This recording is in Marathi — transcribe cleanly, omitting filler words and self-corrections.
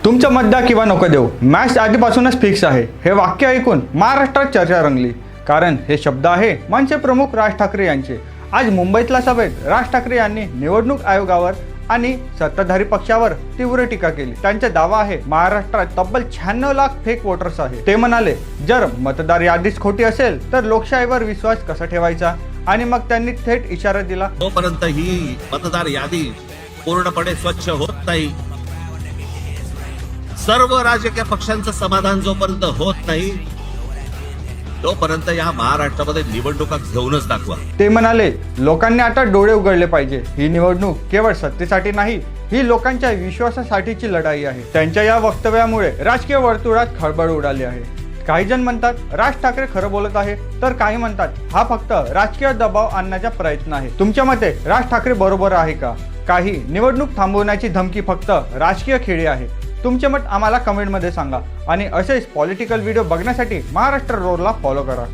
तुमचं मत द्या किंवा नको देऊ, मॅच आधीपासूनच फिक्स आहे. हे वाक्य ऐकून महाराष्ट्रात चर्चा रंगली. कारण हे शब्द आहे मनसे प्रमुख राज ठाकरे यांचे. आज मुंबईतल्या सभेत राज ठाकरे यांनी निवडणूक आयोगावर आणि सत्ताधारी पक्षावर तीव्र टीका केली. त्यांचा दावा आहे महाराष्ट्रात तब्बल 96 लाख फेक वोटर्स आहेत. ते म्हणाले, जर मतदार यादीच खोटी असेल तर लोकशाहीवर विश्वास कसा ठेवायचा. आणि मग त्यांनी थेट इशारा दिला, तोपर्यंत ही मतदार यादी पूर्णपणे स्वच्छ होत नाही, सर्व राजकीय पक्षांचं समाधान जोपर्यंत होत नाही तोपर्यंत या महाराष्ट्रामध्ये निवडणुका घेऊनच दाखवा. ते म्हणाले, लोकांनी आता डोळे उघडले पाहिजे. ही निवडणूक केवळ सत्तेसाठी नाही, ही लोकांच्या विश्वासासाठीची लढाई आहे. त्यांच्या या वक्तव्यामुळे राजकीय वर्तुळात खळबळ उडाली आहे. काही जण म्हणतात राज ठाकरे खरं बोलत आहे, तर काही म्हणतात हा फक्त राजकीय दबाव आणण्याचा प्रयत्न आहे. तुमच्या मते राज ठाकरे बरोबर आहे का? काही निवडणूक थांबवण्याची धमकी फक्त राजकीय खेळी आहे. तुमचे मत आम्हाला कमेंटमध्ये सांगा आणि असेच पॉलिटिकल व्हिडिओ बघण्यासाठी महाराष्ट्र रोडला फॉलो करा.